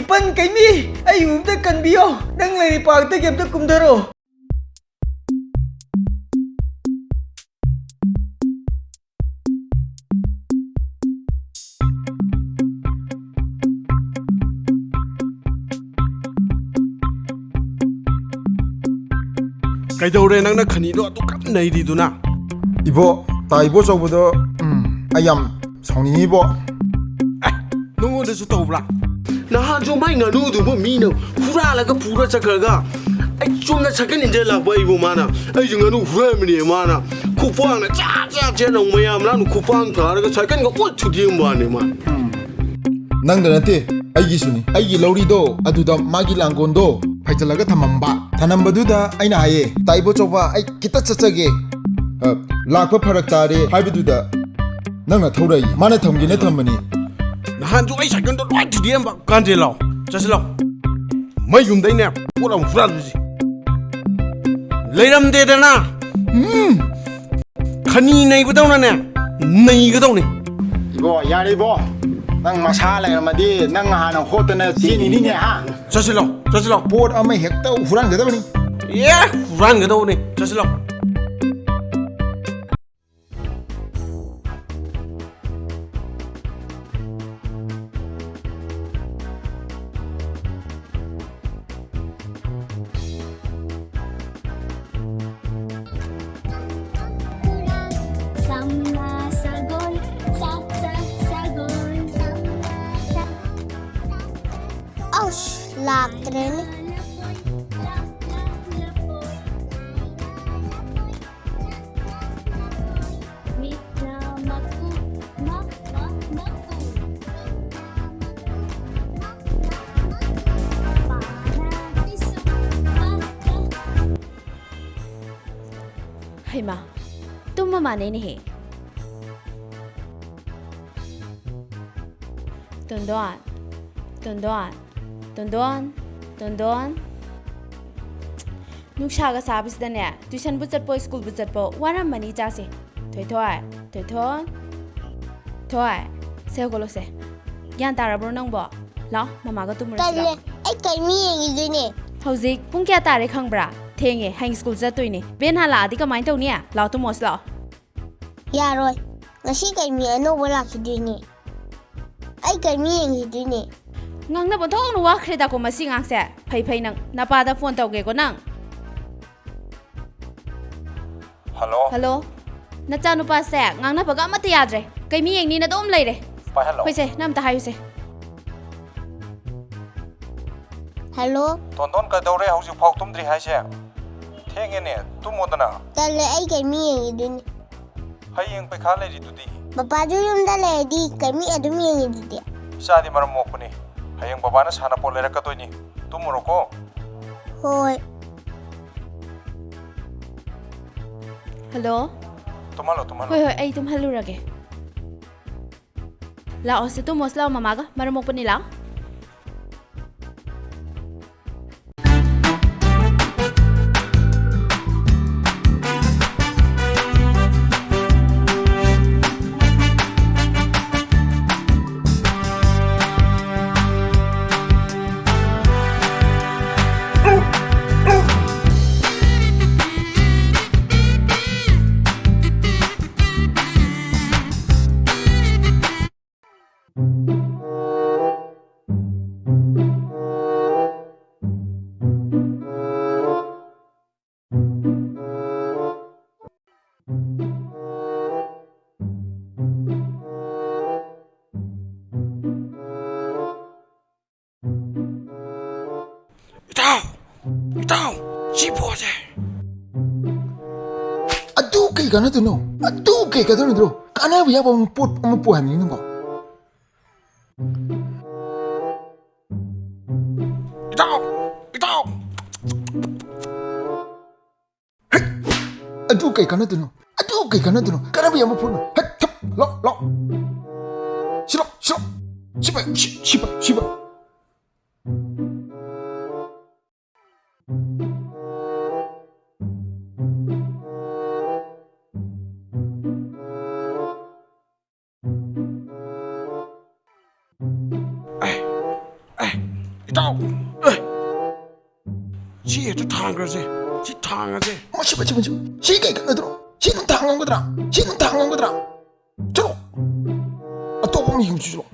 Pan cái mi ai uống tới cần bio đang lấy đi bằng tới kiếm tới cùng thơ rồi cái đầu đây năng khani đó tụ cắt này đi tụ na 이보 다 이보 저보다 아얌 성님 이보 nông để sụt tàu bla na ha cho mai ngà nu tụ bố mi nào hura là cái phura chắc cả ai chôm na chắc cái ninja là bay bố mà na ai dùng ngà nu hura mình đi mà na khu phang na cha cha nông mày am na nu khu phang thà cái chắc cái ngà ốt chút đi mà này mà 낭도 나한테 아이기수니 아이기 러리도 아두다 마기 랑곤도 파이틀라가 탐맘바 타남바두다 아이나 하예 따이보 쪼바 아이 기타 차차게 라파 파락다레 하이비두다 낭나 토라이 마네 탐기네 탐마니 na han cho ai chắc cái đó loại chút đi mà can gì lâu chắc gì lâu mấy dùng đấy nè cô làm hura gì lấy làm thế đó na khani này có đâu nè này có đâu nè 이보 야리 이보 낭 마샤라 야마디 낭 하나 호트나 지니니냐 하 chắc gì lâu 보드 아마 헥다 후란 게다니 yeah hura cái đâu nè chắc gì lâu Lạc đến hay mà तुम माने नहीं Tondon Nukshaga sabis dane tuition bujat po school bujat po waram mani jase thoi se golo se yan tara bro nang bo la mama ga tumur Cần sila nè Ê cái mi gì rồi nè hauzik pung kya tare khangbra thenge hang school za toini ben hala di ka main tau nia la tu mos la Dạ rồi Ngasi cái mi ano wala ki rồi nè Ê cái mi gì rồi nè ngang na bon thong nu wa khreda ko masi ngang se phai nang na pa da phone tau ge ko nang hello na cha nu pa se ngang na baga ma tiya dre kai mi yeng ni na dom lai re hoi se nam ta hayu se Hello Tondon ka dore hausi phok tumdri haise thenge ne tumodana Cần nè ê cái mi gì rồi nè hayeng pe kha le ri tudi Papa ju yum da le di cái mi adu mi gì rồi nè sadi maram mokuni hayeng baba na sana pol lera ka toini tumuro ko Hồi hello tumalo hoi ai tum halu ra ge la o se tu mos la mama ga mar mo pani la Tao chỉ bỏ ra 아두 개 가나 드노 아두 개 가나 들어 까나 비야 보면 뽀 하면 있는 거 tao 아두 개 가나 드노 까나 비야 뭐 보면 럭 싫어 씨발 ꯇꯥꯎ ꯁꯤ ꯍꯦꯛꯇ ꯊꯥꯡꯈ꯭ꯔꯁꯦ ꯁꯤ ꯊꯥꯡꯉꯁꯦ ꯃꯁꯤ ꯁꯤ ꯀꯩ ꯀꯠꯅꯗ꯭ꯔꯣ ꯁꯤ ꯅꯪ ꯊꯥꯡ ꯉꯝꯒꯗ꯭ꯔꯥ ꯁꯤ ꯅꯪ ꯊꯥꯡ ꯉꯝꯒꯗ꯭ꯔꯥ ꯆꯂꯣ ꯑꯇꯣꯞꯄ ꯑꯃ ꯌꯦꯡꯁꯤ ꯆꯂꯣ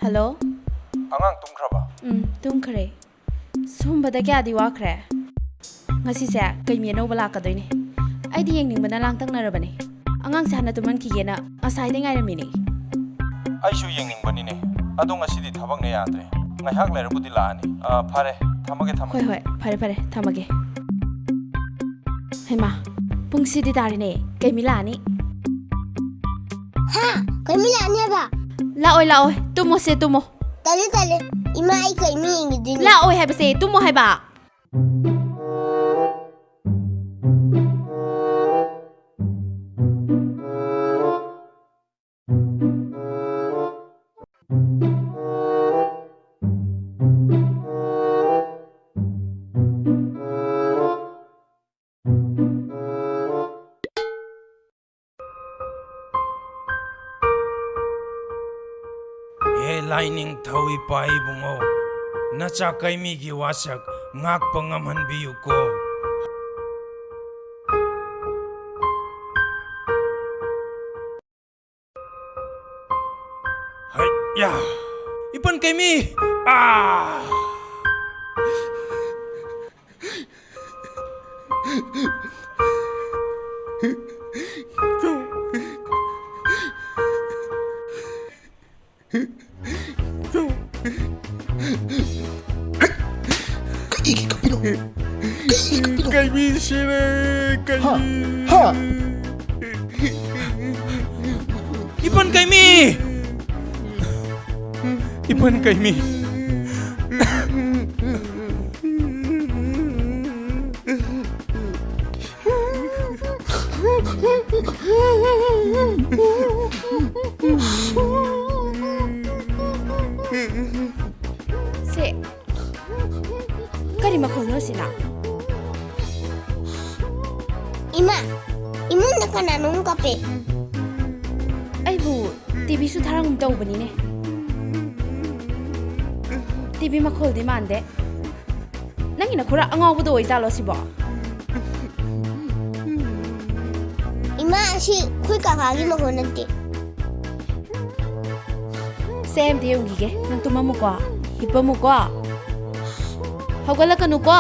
ꯍꯜꯂꯣ ꯑꯉꯥꯡ ꯇꯨꯝꯈ꯭ꯔꯕ ꯇꯨꯝꯈ꯭ꯔꯦ ꯁꯨꯝꯕꯗ ꯀꯌꯥꯗꯤ ꯋꯥꯈ꯭ꯔꯦ ꯉꯁꯤꯁꯦ ꯀꯩꯃꯤ ꯑꯅꯧꯕ ꯂꯥꯛꯀꯗꯣꯏꯅꯦ ꯑꯩꯗꯤ ꯌꯦꯡꯅꯤꯡꯕꯅ ꯂꯥꯡꯇꯛꯅꯔꯕꯅꯦ ꯑꯉꯥꯡꯁꯦ ꯍꯥꯟꯅ ꯇꯨꯝꯍꯟꯈꯤꯒꯦꯅ ꯉꯁꯥꯏꯗꯩ ꯉꯥꯏꯔꯝꯃꯤꯅꯦ ꯑꯩꯁꯨ ꯌꯦꯡꯅꯤꯡꯕꯅꯤꯅꯦ ꯑꯗꯣ ꯉꯁꯤꯗꯤ ꯊꯕꯛꯅ ꯌꯥꯗ꯭ꯔꯦ ꯉꯥꯏꯍꯥꯛ ꯂꯩꯔꯕꯨꯗꯤ ꯂꯥꯛꯑꯅꯤ ꯐꯔꯦ ꯊꯝꯃꯒꯦ ꯍꯣꯏ ꯐꯔꯦ ꯊꯝꯃꯒꯦ ꯍꯩꯃꯥ ꯄꯨꯡꯁꯤꯗꯤ ꯇꯥꯔꯦꯅꯦ ꯀꯩꯃꯤ ꯂꯥꯛꯑꯅꯤ ꯍꯥ ꯀꯩꯃꯤ ꯂꯥꯛꯑꯅꯤ ꯍꯥꯏꯕ ꯂꯥꯛꯑꯣꯏ ꯇꯨꯝꯃꯣꯁꯦ ꯇꯨꯝꯃꯣ ꯇꯜꯂꯦ ꯏꯃꯥ ꯑꯩ ꯀꯩꯃꯤ ꯌꯦꯡꯈꯤꯗꯣꯏꯅꯤ ꯂꯥꯛꯑꯣꯏ ꯍꯥꯏꯕꯁꯦ ꯇꯨꯝꯃꯣ ꯍꯥꯏꯕ ꯂꯥꯏꯅꯤꯡ ꯊꯧ ꯏꯄꯥ ꯏꯕꯨꯡꯉꯣ ꯅꯆꯥ ꯀꯩꯃꯤꯒꯤ ꯋꯥꯁꯛ ꯉꯥꯛꯄ ꯉꯝꯍꯟꯕꯤꯌꯨꯀꯣ ꯍꯩꯌꯥ 이쁜 개미 이게 카피노 갈비시네 갈비 하 이쁜 개미 이쁜 개미 세 ꯀꯔꯤ ꯃꯈꯣꯟꯅꯣ ꯁꯤꯅ 이마 이문ꯗ ꯀꯅꯥꯅꯣꯝ ꯀꯞꯄꯦ ꯑꯩꯕꯨ ꯇꯤꯚꯤꯁꯨ ꯊꯥꯔꯝꯒꯨꯝ ꯇꯧꯕꯅꯤꯅꯦ ꯇꯤꯚꯤ ꯃꯈꯣꯜꯗꯤ ꯃꯥꯟꯗꯦ ꯅꯪꯒꯤꯅ ꯈꯔ ꯑꯉꯥꯎꯕꯗꯣ ꯑꯣꯏꯖꯥꯠꯂꯣ ꯁꯤꯕꯣ 이마 ꯑꯁꯤ ꯑꯩꯈꯣꯏ ꯀꯥꯀꯥꯒꯤ ꯃꯈꯣꯟ ꯅꯠꯇꯦ ꯁꯦ ꯑꯝꯇ ꯌꯦꯡꯈꯤꯒꯦ ꯅꯪ ꯇꯨꯝꯃꯝꯃꯨꯀꯣ ꯍꯤꯞꯄꯝꯃꯨꯀꯣ ꯍꯧꯒꯠꯂꯛꯀꯅꯨꯀꯣ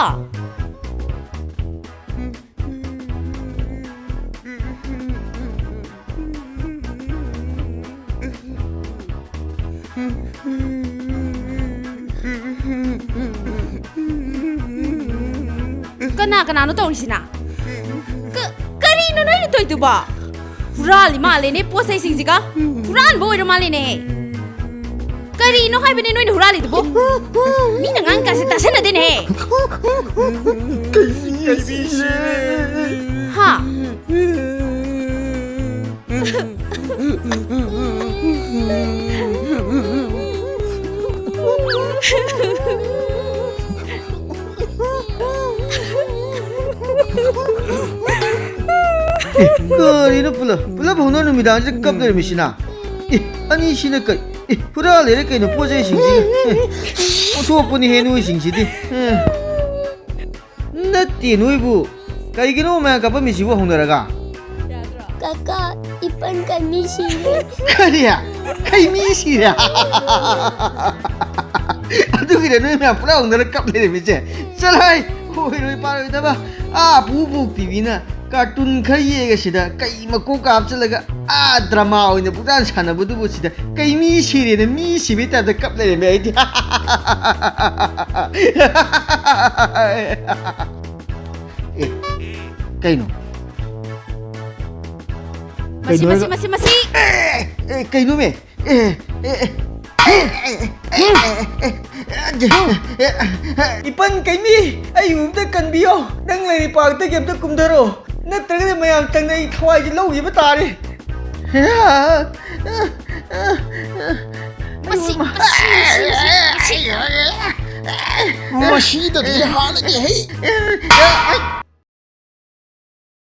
ꯀꯅꯥꯅꯣ ꯇꯧꯔꯤꯁꯤꯅ ꯀꯔꯤꯅꯣ ꯅꯣꯏꯅ ꯇꯧꯔꯤꯗꯨꯕꯣ ꯍꯨꯔꯥꯜꯂꯤ ꯃꯥꯜꯂꯦꯅꯦ ꯄꯣꯠ ꯆꯩꯁꯤꯡꯁꯤꯒ ꯍꯨꯔꯥꯟꯕ ꯑꯣꯏꯔ ꯃꯥꯜꯂꯦꯅꯦ ꯀꯔꯤꯅꯣ ꯍꯥꯏꯕꯅꯦ ꯅꯣꯏꯅ ꯍꯨꯔꯥꯜꯂꯤꯗꯨꯕꯣ ꯃꯤꯅ ꯉꯥꯡꯀꯥꯁꯦ ꯇꯥꯁꯟꯅꯗꯦꯅꯦ ꯍꯥ ꯀꯔꯤꯅꯣ ꯄꯨꯂꯞ ꯍꯧꯅ ꯅꯨꯃꯤꯗꯥꯡꯁꯤꯗ ꯀꯞ ꯂꯩꯔꯝꯃꯤꯁꯤꯅ ꯑꯅꯤꯁꯤꯅ ꯀꯩ ꯍꯨꯔꯥꯜꯂꯦꯔꯦ ꯀꯩꯅꯣ ꯄꯣꯠ ꯆꯩꯁꯤꯡꯁꯤꯒ ꯑꯣꯟꯊꯣꯛꯄꯅꯤꯍꯦ ꯅꯣꯏꯁꯤꯡꯁꯤꯗꯤ ꯅꯠꯇꯦ ꯅꯣꯏꯕꯨ ꯀꯩꯒꯤꯅꯣ ꯃꯌꯥꯝ ꯀꯞꯄꯝꯃꯤꯁꯤꯕꯨ ꯍꯧꯅꯔꯒ ꯀꯥꯀꯥ 이쁜 ꯀꯩꯃꯤ ꯁꯤꯔꯦ ꯀꯩꯃꯤ ꯁꯤꯔꯦ ꯑꯗꯨꯒꯤꯔ ꯅꯣꯏ ꯃꯌꯥꯝ ꯄꯨꯂꯞ ꯍꯧꯅꯔ ꯀꯞ ꯂꯩꯔꯝꯃꯤꯁꯦ ꯆꯠꯂꯣꯏ ꯑꯣꯏꯔꯣꯏ ꯄꯥꯔꯣꯏꯗꯕ ꯄꯨ ꯇꯤꯚꯤꯅ ꯀꯥꯔꯇꯨꯟ ꯈꯔ ꯌꯦꯡꯉꯁꯤꯗ ꯀꯩ ꯃꯀꯣꯛ ꯀꯥꯞꯆꯜꯂꯒ ꯗ꯭ꯔꯃꯥ ꯑꯣꯏꯅ ꯄꯨꯛꯇꯥꯟ ꯁꯥꯟꯅꯕꯗꯨꯕꯨ ꯁꯤꯗ ꯀꯩ ꯃꯤ ꯁꯤꯔꯦꯅ ꯃꯤ ꯁꯤꯕꯩ ꯇꯥꯏꯞꯇ ꯀꯞ ꯂꯩꯔꯝꯃꯦ ꯑꯩꯗꯤ ꯀꯩꯅꯣ ꯃꯁꯤ ꯀꯩꯅꯣꯃꯦ 이쁜 ꯀꯩꯃꯤ ꯑꯩ ꯑꯝꯇ ꯀꯟꯕꯤꯌꯣ ꯅꯪ ꯂꯩꯔꯤ ꯄꯥꯔꯛꯇꯒꯤ ꯑꯝꯇ ꯀꯨꯝꯊꯔꯣ ꯅꯠꯇ꯭ꯔꯒꯗꯤ ꯃꯌꯥꯝ ꯇꯪꯅ ꯑꯩ ꯊꯋꯥꯏꯁꯦ ꯂꯧꯈꯤꯕ ꯇꯥꯔꯦ ꯃꯁꯤꯗꯗꯤ ꯍꯥꯟꯅꯒꯤ ꯍꯩ ai